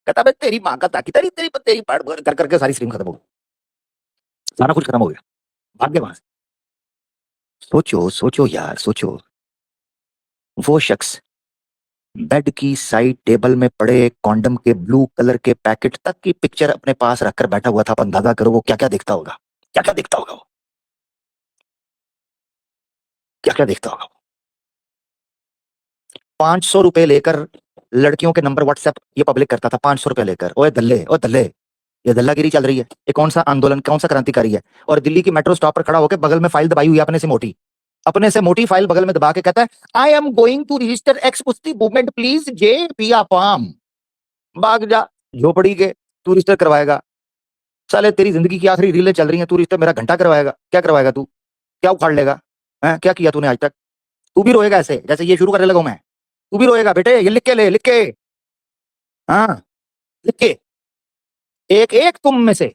कहता भाई तेरी माँ का ताकि तेरी तेरी तेरी पाठ कर करके सारी स्ट्रीम खत्म हो गई, सारा कुछ खत्म हो गया, भाग गए वहां से। सोचो सोचो यार सोचो, वो शख्स बेड की साइड टेबल में पड़े कॉन्डम के ब्लू कलर के पैकेट तक की पिक्चर अपने पास रखकर बैठा हुआ था। आप अंदाजा करो वो क्या क्या देखता होगा, क्या क्या देखता होगा वो, क्या क्या देखता होगा। 500 रुपए लेकर लड़कियों के नंबर व्हाट्सएप ये पब्लिक करता था, 500 रुपए लेकर। ओए दल्ले, ओ दल्ले, ये दल्लागिरी चल रही है, ये कौन सा आंदोलन, कौन सा क्रांतिकारी है। और दिल्ली की मेट्रो स्टॉप पर खड़ा होकर बगल में फाइल दबाई हुई है अपने से मोटी फाइल बगल में दबा के कहता है I am going to register एक्स पुस्ती मूवमेंट प्लीज जे पिया पाम। भाग जा झोपड़ी के, तू रजिस्टर करवाएगा। साले तेरी जिंदगी की आखिरी रीलें चल रही हैं, तू रजिस्टर मेरा घंटा करवाएगा, क्या करवाएगा तू, क्या उखाड़ लेगा, है क्या किया तूने आज तक। तू भी रोएगा ऐसे जैसे ये शुरू करने लगा मैं, तू भी रोएगा बेटे, ये लिख के ले, लिख के, हाँ लिख के, एक एक तुम में से,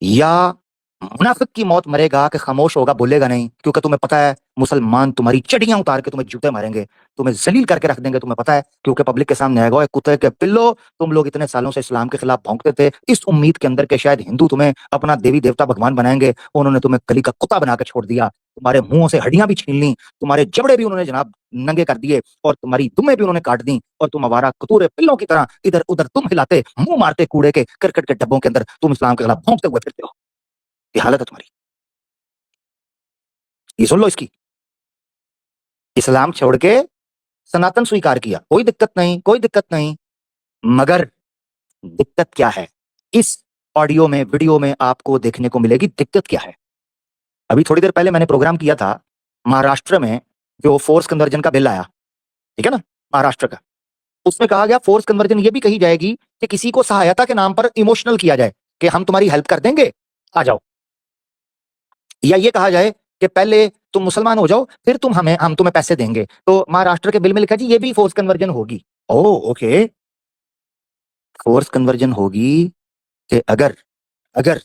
या मुनाफिक की मौत मरेगा कि खामोश होगा बोलेगा नहीं, क्योंकि तुम्हें पता है मुसलमान तुम्हारी चड्डियां उतार के तुम्हें जूते मारेंगे, तुम्हें जलील करके रख देंगे, तुम्हें पता है, क्योंकि पब्लिक के सामने आएगा ओए कुत्ते के पिल्लो, तुम लोग इतने सालों से इस्लाम के खिलाफ भौंकते थे इस उम्मीद के अंदर के शायद हिंदू तुम्हें अपना देवी देवता भगवान बनाएंगे, उन्होंने तुम्हें कली का कुत्ता बनाकर छोड़ दिया, तुम्हारे मुंहों से हड्डियां भी छीन ली, तुम्हारे जबड़े भी उन्होंने जनाब नंगे कर दिए, और तुम्हारी दुम्में भी उन्होंने काट दी, और तुम हमारा कतूरे पिल्लों की तरह इधर उधर तुम हिलाते मुंह मारते कूड़े के करकट के डब्बों के अंदर तुम इस्लाम के खिलाफ भौंकते हुए फिरते हो। ये हालत है तुम्हारी, ये सुन लो इसकी। इस्लाम छोड़ के सनातन स्वीकार किया, कोई दिक्कत नहीं, कोई दिक्कत नहीं, मगर दिक्कत क्या है, इस ऑडियो में वीडियो में आपको देखने को मिलेगी दिक्कत क्या है। अभी थोड़ी देर पहले मैंने प्रोग्राम किया था महाराष्ट्र में जो फोर्स कन्वर्जन का बिल आया, ठीक है ना, महाराष्ट्र का, उसमें कहा गया फोर्स कन्वर्जन ये भी कही जाएगी कि किसी को सहायता के नाम पर इमोशनल किया जाए कि हम तुम्हारी हेल्प कर देंगे, आ जाओ, या ये कहा जाए कि पहले तुम मुसलमान हो जाओ फिर हम तुम्हें पैसे देंगे। तो महाराष्ट्र के बिल में लिखा जी ये भी फोर्स कन्वर्जन होगी। ओ ओके, फोर्स कन्वर्जन होगी कि अगर अगर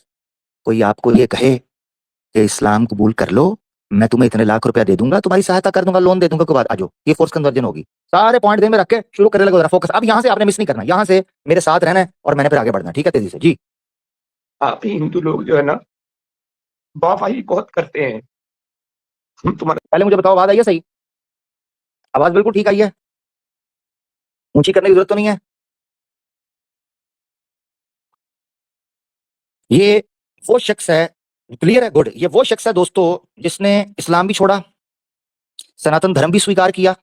कोई आपको ये कहे कि इस्लाम कबूल कर लो, मैं तुम्हें इतने लाख रुपया दे दूंगा, तुम्हारी सहायता कर दूंगा, लोन दे दूंगा, के बाद आ जाओ, ये फोर्स कन्वर्जन होगी। सारे पॉइंट दे में रख के शुरू करने लगो जरा फोकस। अब यहाँ से आपने मिस नहीं करना, यहाँ से मेरे साथ रहना है और मैंने फिर आगे बढ़ना, ठीक है, तेजी से जी। आप ही हिंदू लोग जो है ना वाहवाही बहुत करते हैं, हम तुम्हारे पहले मुझे बताओ आवाज आई है सही, आवाज बिल्कुल ठीक आई है, ऊंची करने की जरूरत तो नहीं है। ये वो शख्स है, क्लियर है, गुड, ये वो शख्स है दोस्तों जिसने इस्लाम भी छोड़ा, सनातन धर्म भी स्वीकार किया,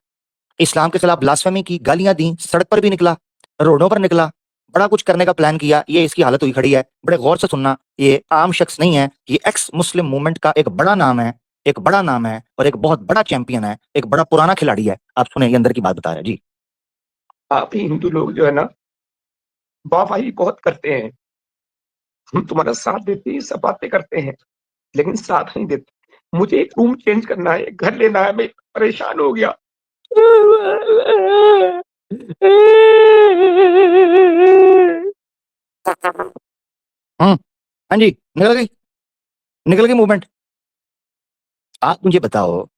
इस्लाम के खिलाफ ब्लास्फेमी की, गालियां दी, सड़क पर भी निकला, रोडों पर निकला, बड़ा कुछ करने का प्लान किया। ये इसकी हालत हुई खड़ी है, बड़े गौर से सुनना, ये आम शख्स नहीं है, ये एक्स मुस्लिम मूवमेंट का एक बड़ा नाम है, एक बड़ा नाम है और एक बहुत बड़ा चैंपियन है, एक बड़ा पुराना खिलाड़ी है। आप सुने, ये अंदर की बात बता रहा है जी। आप ही हिंदू लोग जो है ना वाहवाही बहुत करते हैं, हम तुम्हारा साथ देते हैं, सब बातें करते हैं, लेकिन साथ नहीं देते। मुझे एक रूम चेंज करना है, घर लेना है, मैं परेशान हो गया। हाँ जी, निकल गई मूवमेंट। आप मुझे बताओ,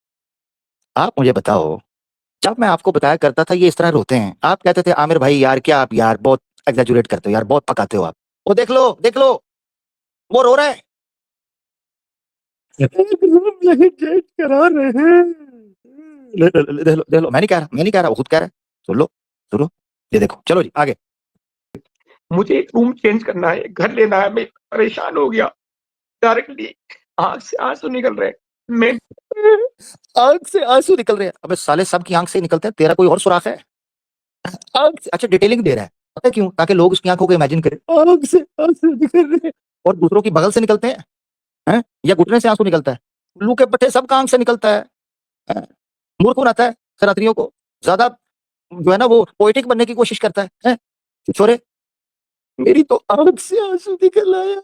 आप मुझे बताओ, जब मैं आपको बताया करता था ये इस तरह रोते हैं, आप कहते थे आमिर भाई यार क्या आप यार बहुत एग्जैजुरेट करते हो यार, बहुत पकाते हो आप। वो देख लो देख लो, वो रो रहा है, चेंज करा रहे हैं। देख लो, मैं नहीं कह रहा, मैं नहीं कह रहा, वो खुद कह रहा है, सुन लो, सुनो, ये देखो, चलो जी आगे। मुझे एक रूम चेंज करना है, घर लेना है, मैं परेशान हो गया। डायरेक्टली आंख से आंसू निकल रहे हैं। मैं आंख से आंसू निकल रहे हैं, अबे साले सबकी आंख से ही निकलते हैं, तेरा कोई और सुराख है। आंख से, अच्छा डिटेलिंग दे रहा है, पता है क्यों, ताकि लोग उसकी आंखों को इमेजिन करें, आंख से आंसू निकल रहे हैं। और दूसरों की बगल से निकलते हैं, या घुटने से आंसू निकलता है, उल्लू के पट्टे सबका आंख से निकलता है। मूर्ख बनाता है खरात्रियों को, ज्यादा जो है ना वो पोएटिक बनने की कोशिश करता है। छोरे, मेरी तो आंख से आंसू निकल आया,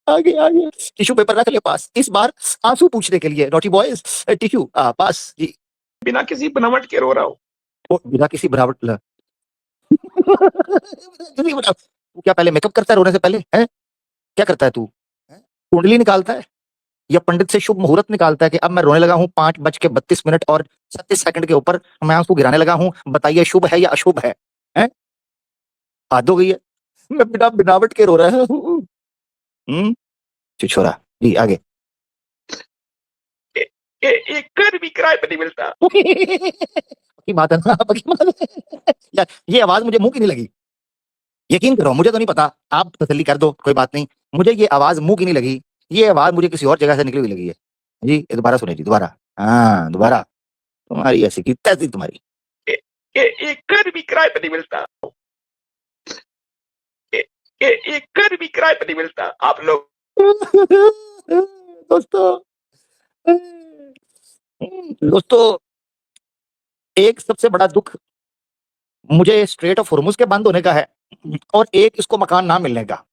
आगे आगे टिश्यू पेपर रख ले पास, इस बार आंसू पूछने के लिए, नॉटी बॉयज, टिश्यू पास जी। बिना किसी बनावट के रो रहा हूँ। ओ, बिना किसी बनावट तू क्या पहले मेकअप करता है रोने से पहले, है क्या करता है तू, कुंडली निकालता है या पंडित से शुभ मुहूर्त निकालता है कि अब मैं रोने लगा हूँ 5:32 और 37 सेकंड के ऊपर मैं आंसू गिराने लगा हूँ, बताइए शुभ है या अशुभ है, हैं? हद हो गई है, मैं बिना बनावट के रो रहा हूँ। छिछोरा जी, आगे। एक घर भी किराए पे नहीं मिलता। की बात है ना, पक्की बात है। यार ये आवाज मुझे मुंह की नहीं लगी, यकीन करो, मुझे तो नहीं पता, आप तसल्ली कर दो, कोई बात नहीं, मुझे ये आवाज मुंह की नहीं लगी, ये आवाज मुझे किसी और जगह से निकली हुई लगी है। जी ये दोबारा सुनिए जी, दोबारा, हाँ दोबारा, तुम्हारी ऐसी की तैसी तुम्हारी। एक घर भी किराए पे नहीं मिलता। एक घर भी किराए पे नहीं मिलता। आप लोग दोस्तों, दोस्तों, एक सबसे बड़ा दुख मुझे स्ट्रेट ऑफ हुर्मुज के बंद होने का है, और एक इसको मकान ना मिलने का।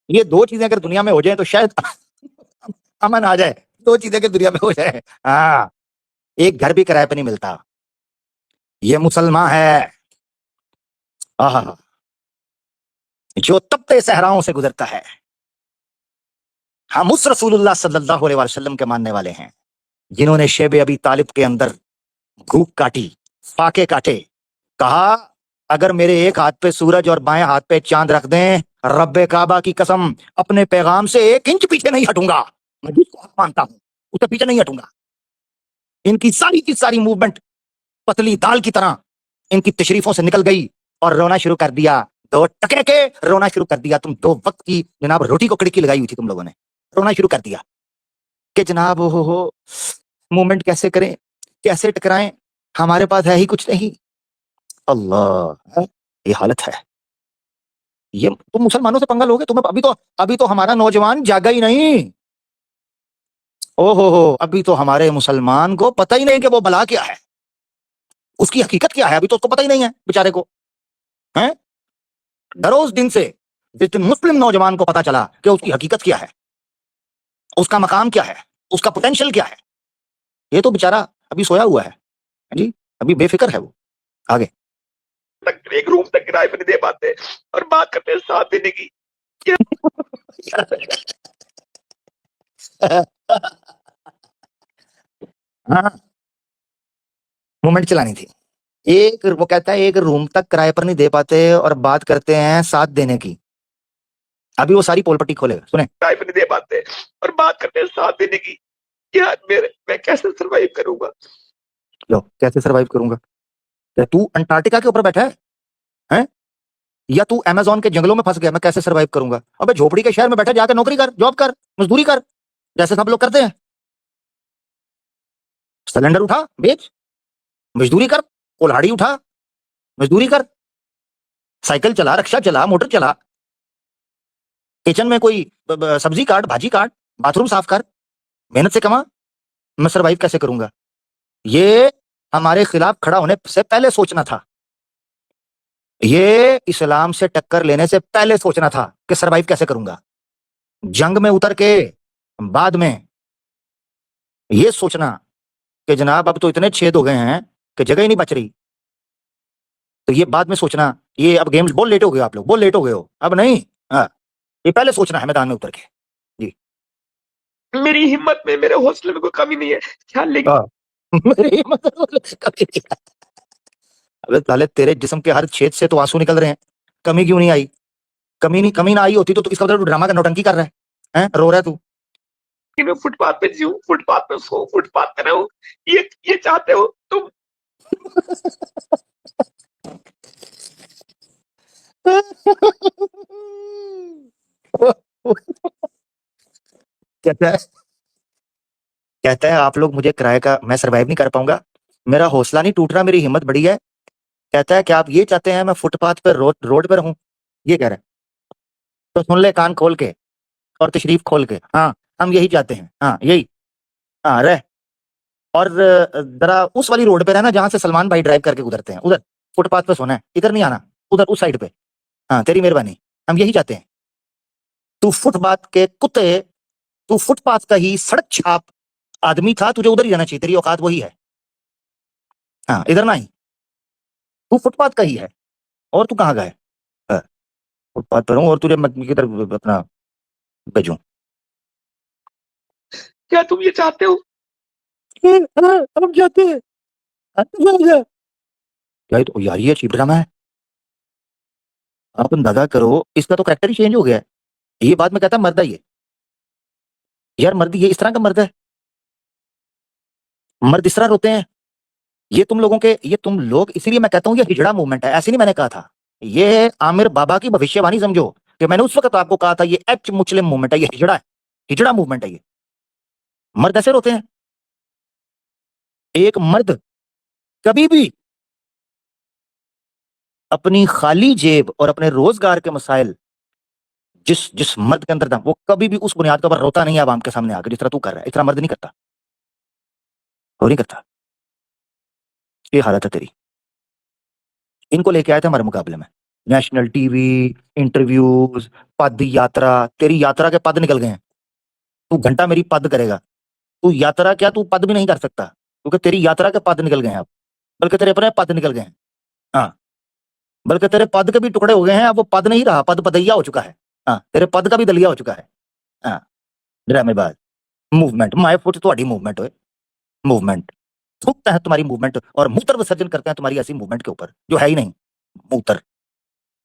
ये दो चीजें अगर दुनिया में हो जाए तो शायद अमन आ जाए। दो चीजें अगर दुनिया में हो जाए, हाँ, एक घर भी किराए पे नहीं मिलता, ये मुसलमान है, आहा, जो तपते सहराओं से गुजरता है। हम उस रसूलुल्लाह सल्लल्लाहु अलैहि वसल्लम के मानने वाले हैं जिन्होंने शेब अबी तालिब के अंदर भूख काटी, फाके काटे, कहा अगर मेरे एक हाथ पे सूरज और बाएं हाथ पे चांद रख दें, रब्बे काबा की कसम, अपने पैगाम से 1 इंच पीछे नहीं हटूंगा। मैं जिसको हक मानता हूं उससे पीछे नहीं हटूंगा। इनकी सारी की सारी मूवमेंट पतली दाल की तरह इनकी तशरीफों से निकल गई और रोना शुरू कर दिया। 2 टके के रोना शुरू कर दिया। तुम 2 वक्त की जनाब रोटी को कड़की लगाई हुई थी तुम लोगों ने, रोना शुरू कर दिया कि जनाब हो मूवमेंट कैसे करें, कैसे टकराएं, हमारे पास है ही कुछ नहीं। अल्लाह, ये हालत है। ये तुम मुसलमानों से पंगा लोगे, तुम्हें अभी तो हमारा नौजवान जागा ही नहीं। ओहो हो, अभी तो हमारे मुसलमान को पता ही नहीं कि वो बला क्या है, उसकी हकीकत क्या है, अभी तो उसको पता ही नहीं है बेचारे को। हैं, डरो उस दिन से जिस दिन मुस्लिम नौजवान को पता चला कि उसकी हकीकत क्या है, उसका मकाम क्या है, उसका पोटेंशियल क्या है। ये तो बेचारा अभी सोया हुआ है जी, अभी बेफिक्र है वो। आगे। तक एक रूम तक किराए पे नहीं दे पाते और बात करते हैं साथ देने की। हाँ, मूवमेंट चलानी थी। एक वो कहता है एक रूम तक किराए पर नहीं दे पाते और बात करते हैं साथ देने की। अभी वो सारी पोलपट्टी खोलेगा, सुने। किराए पे नहीं दे पाते और बात करते हैं साथ देने की। यार मैं कैसे सरवाइव करूंगा। लो, कैसे सरवाइव करूंगा? क्या तू अंटार्कटिका के ऊपर बैठा है, हैं? या तू अमेज़न के जंगलों में फंस गया, मैं कैसे सरवाइव करूंगा? अबे झोपड़ी के शहर में बैठा, जाकर नौकरी कर, जॉब कर, मजदूरी कर, जैसे सब लोग करते हैं। सिलेंडर उठा बेच, मजदूरी कर, कुल्हाड़ी उठा, मजदूरी कर, साइकिल चला, रिक्शा चला, मोटर चला, किचन में कोई सब्जी काट, भाजी काट, बाथरूम साफ कर, मेहनत से कमा। मैं सरवाइव कैसे करूंगा? ये हमारे खिलाफ खड़ा होने से पहले सोचना था, ये इस्लाम से टक्कर लेने से पहले सोचना था कि सरवाइव कैसे करूंगा। जंग में उतर के बाद में ये सोचना कि जनाब अब तो इतने छेद हो गए हैं कि जगह ही नहीं बच रही, तो ये बाद में सोचना। ये अब गेम्स बहुत लेट हो गए, आप लोग बहुत लेट हो गए हो, अब नहीं। हाँ, ये पहले सोचना है मैदान में उतर के जी। मेरी हिम्मत में, मेरे हौसले में कोई कमी नहीं है। ख्याल लेकिन हाँ। मेरी मतलब कभी नहीं। अबे साले तेरे जिस्म के हर छेद से तो आंसू निकल रहे हैं, कमी क्यों नहीं आई? कमी ना आई होती तो इसका मतलब तू ड्रामा का नौटंकी कर रहा है, रो रहा है तू। मैं फुटपाथ पे जीऊं, फुटपाथ पे सो, फुटपाथ पे रहूं, ये चाहते हो तुम। कहता है कहता है आप लोग मुझे किराए का, मैं सरवाइव नहीं कर पाऊंगा, मेरा हौसला नहीं टूट रहा, मेरी हिम्मत बढ़ी है। कहता है कि आप ये चाहते हैं मैं फुटपाथ पर रोड पर रहूं, ये कह रहा है। तो सुन ले कान खोल के और तशरीफ खोल के, हाँ हम यही चाहते हैं, हाँ यही, हाँ रह। और जरा उस वाली रोड पे रहना जहां से सलमान भाई ड्राइव करके गुजरते हैं, उधर फुटपाथ पे सोना है, इधर नहीं आना, उधर उस साइड पे। हाँ तेरी मेहरबानी, हम यही चाहते हैं। तू फुटपाथ के कुत्ते, तू फुटपाथ का ही सड़क छाप आदमी था, तुझे उधर ही रहना चाहिए, तेरी औकात वही है। हाँ इधर ना ही, तू फुटपाथ का ही है, और तू कहाँ गए? हाँ, फुटपाथ पर हूँ और तुझे किधर अपना भेजूं? क्या तुम ये चाहते हो? हम जाते हैं। क्या ये तो यार, ये चीप ड्रामा है। आप अंदाजा करो, इसका तो करेक्टर ही चेंज हो गया है। ये बात मैं कहता मर्द है ये, यार मर्द ये इस तरह का मर्द है, मर्द इस तरह रोते हैं। ये तुम लोग, इसीलिए मैं कहता हूँ ये हिजड़ा मूवमेंट है, ऐसे नहीं मैंने कहा था। ये आमिर बाबा की भविष्यवाणी समझो कि मैंने उस वक्त आपको कहा था ये एच मुस्लिम मूवमेंट है, ये हिजड़ा है, हिजड़ा मूवमेंट है ये। मर्द ऐसे रोते हैं। एक मर्द कभी भी अपनी खाली जेब और अपने रोजगार के मसाइल जिस जिस मर्द के अंदर था, वो कभी भी उस बुनियाद के ऊपर रोता नहीं है आवाम के सामने आकर, जिस तरह तू कर रहा है। इस तरह मर्द नहीं करता, वो नहीं करता। ये हालत है तेरी। इनको लेके आए थे हमारे मुकाबले में, नेशनल टीवी, इंटरव्यूज, पद यात्रा। तेरी यात्रा के पद निकल गए हैं। तू घंटा मेरी पद करेगा, तू यात्रा क्या, तू पद भी नहीं कर सकता, क्योंकि तेरी यात्रा के पद निकल गए हैं अब, बल्कि तेरे अपने पद निकल गए हैं। हाँ, बल्कि तेरे पद के भी टुकड़े हो गए हैं, अब वो पद नहीं रहा, पद पदैया हो चुका है। हाँ, तेरे पद का भी दलिया हो चुका है। हाँ, ड्रामेबाज। मूवमेंट माय फुट तुम्हारी मूवमेंट है, मूवमेंट थूकता है तुम्हारी मूवमेंट, और मूत्र विसर्जन करते हैं तुम्हारी ऐसी मूवमेंट के ऊपर जो है ही नहीं। मूत्र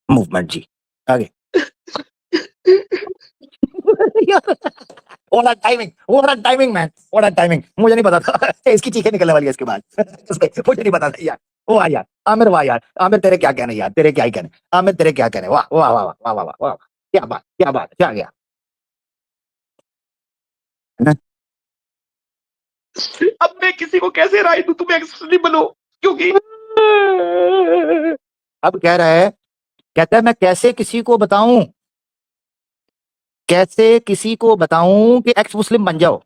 मूवमेंट जी। आगे। What timing, what timing man, what timing. मुझे नहीं पता था इसकी चीखें निकलने वाली है इसके बाद। मुझे नहीं पता था यार। वाह यार आमिर, वाह यार आमिर, तेरे क्या कहने यार, तेरे क्या ही कहने आमिर, तेरे क्या कहने। वाह वाह वाह वाह वाह वाह वाह, क्या बात, क्या बात, क्या गया है ना? अब मैं किसी को कैसे राय दूं तुम एक्सपर्ट नहीं बनो, क्योंकि अब कह रहा है, कहता है मैं कैसे किसी को बताऊं, कैसे किसी को बताऊं कि एक्स मुस्लिम बन जाओ।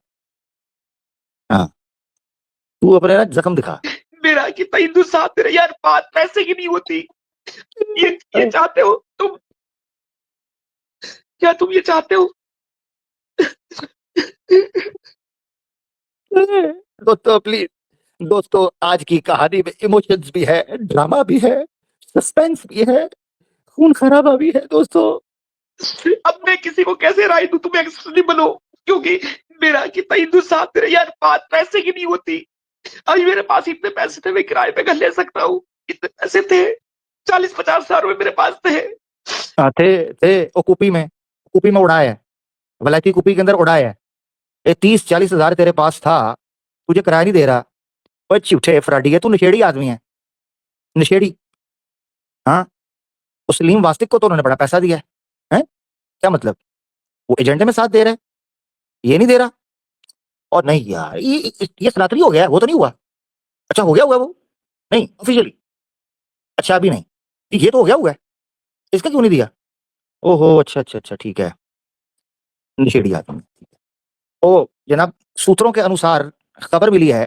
हाँ, तू अपने ना जख्म दिखा। मेरा कितना हिंदू साथ दे रहे यार, बात पैसे की नहीं होती। ये चाहते हो तुम, क्या तुम ये चाहते हो? दोस्तों प्लीज, दोस्तों आज की कहानी में इमोशंस भी है, ड्रामा भी है, सस्पेंस भी है, खून खराबा भी है दोस्तों। अब मैं किसी को कैसे राय दूं तुम एक्सपर्ट नहीं बनो, क्योंकि मेरा कितना हिंदू साथ दे रहे यार, बात पैसे की नहीं होती। अभी मेरे पास इतने पैसे थे, मैं किराए पे घर ले सकता हूँ। इतने पैसे थे, 40-50 हजार रुपए मेरे पास थे। हाँ, थे वो कुपी में उड़ाया है, वलायती कुपी के अंदर उड़ाया है। ये 30-40 हजार तेरे पास था, तुझे किराया नहीं दे रहा। ओए झूठे फ्राडी है, तू नशेड़ी आदमी है, नशेड़ी। हाँ, उस सलीम वास्तिक को तो उन्होंने बड़ा पैसा दिया है, क्या मतलब? वो एजेंडे में साथ दे रहा है, ये नहीं दे रहा। और नहीं यार, ये सनातनी हो गया है, वो तो नहीं हुआ। अच्छा हो गया हुआ वो, नहीं ऑफिशियली। अच्छा अभी नहीं, ये तो हो गया हुआ है, इसका क्यों नहीं दिया? ओहो, अच्छा अच्छा अच्छा, ठीक है, नशेड़ी आदमी। ओ जनाब, सूत्रों के अनुसार खबर मिली है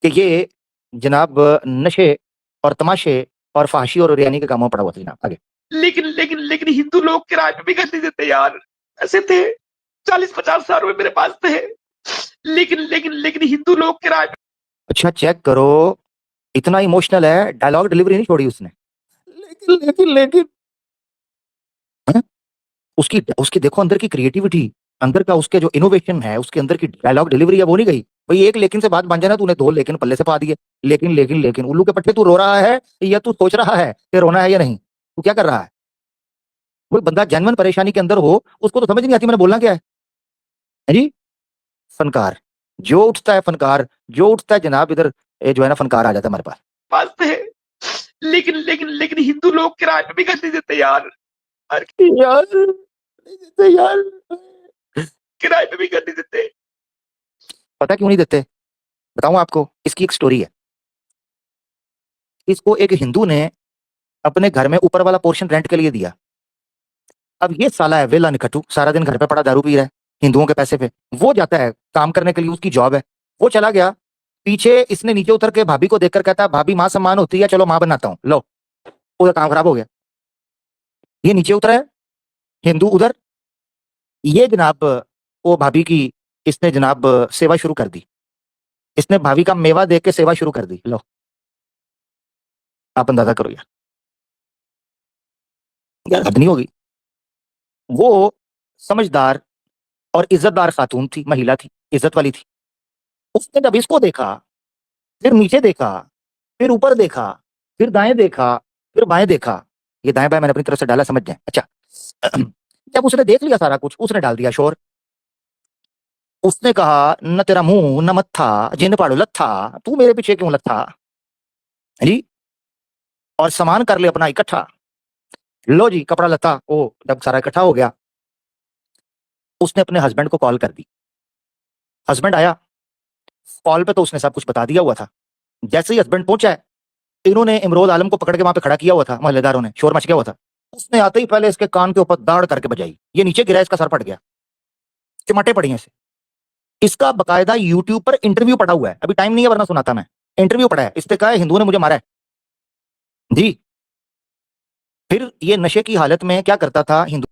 कि ये जनाब नशे और तमाशे और फाहशी और रियानी के कामों में पड़ा हुआ था जनाब। आगे। लेकिन हिंदू लोग किराए पे भी घर नहीं देते यार। ऐसे थे, 40-50 हजार रुपए मेरे पास थे। लेकिन हिंदू लोग किराए पे। अच्छा चेक करो, इतना इमोशनल है, डायलॉग डिलीवरी नहीं छोड़ी उसने। लेकिन हैं? उसकी उसकी देखो अंदर की क्रिएटिविटी, अंदर का उसके जो इनोवेशन है, उसके अंदर की डायलॉग डिलीवरी है, वो नहीं गई। भाई एक लेकिन से बात बन जाए ना, तूने दो लेकिन पल्ले से पा दिए। लेकिन उल्लू के पट्टे तू रो रहा है या तू सोच रहा है कि रोना है या नहीं? तू क्या कर रहा है? कोई बंदा जेन्युइन परेशानी के अंदर हो, उसको तो समझ नहीं आती मैंने बोलना क्या है जी। फनकार, जो उठता है फनकार, जो उठता है जनाब इधर, ये जो है ना फनकार आ जाता है हमारे पास। पास थे। लेकिन हिंदू लोग किराए पे भी घर नहीं देते यार। यार नहीं देते यार, किराए पे भी घर नहीं देते। पता क्यों नहीं देते? बताऊं आपको, इसकी एक स्टोरी है। इसको एक हिंदू ने अपने घर में ऊपर वाला पोर्शन रेंट के लिए दिया। अब ये साला है वेला निकटू, सारा दिन घर पे पड़ा दारू पी रहा है हिंदुओं के पैसे पे। वो जाता है काम करने के लिए, उसकी जॉब है, वो चला गया। पीछे इसने नीचे उतर के भाभी को देखकर कहता है भाभी मां सम्मान होती है, चलो मां बनाता हूँ, लो। उसका काम खराब हो गया। ये नीचे उतरा है, हिंदू उधर। ये जनाब वो भाभी की, इसने जनाब सेवा शुरू कर दी। इसने भाभी का मेवा देख के सेवा शुरू कर दी। लो, आप अंदाजा करो यार, यार हद नहीं होगी। वो समझदार और इज्जतदार खातून थी, महिला थी, इज्जत वाली थी। उसने जब इसको देखा, फिर नीचे देखा, फिर ऊपर देखा, फिर दाएं देखा, फिर बाएं देखा, ये दाएं बाएं मैंने अपनी तरफ से डाला, समझ जाए। अच्छा जब उसने देख लिया सारा कुछ, उसने डाल दिया शोर। उसने कहा न तेरा मुंह न मत्था जिन पाड़ो लत्था, तू मेरे पीछे क्यों लत्था जी, और सामान कर ले अपना इकट्ठा। लो जी कपड़ा लत्ता, ओ जब सारा इकट्ठा हो गया, उसने अपने हस्बैंड को कॉल कर दी। हस्बैंड आया, कॉल पे तो उसने सब कुछ बता दिया हुआ था। जैसे ही हस्बैंड पहुंचा है, इन्होंने इमरोज आलम को पकड़ के वहां पे खड़ा किया हुआ था, मोहल्लेदारों ने, शोर मच गया हुआ था। उसने आते ही पहले इसके कान के ऊपर दाड़ करके बजाई, ये नीचे गिरा, इसका सर फट गया, चिमाटे पड़ी हैं इसे। इसका बकायदा यूट्यूब पर इंटरव्यू पड़ा हुआ है, अभी टाइम नहीं है वरना सुनाता मैं। इंटरव्यू पड़ा है, इसने कहा है हिंदुओं ने मुझे मारा है जी। फिर ये नशे की हालत में क्या करता था, हिंदू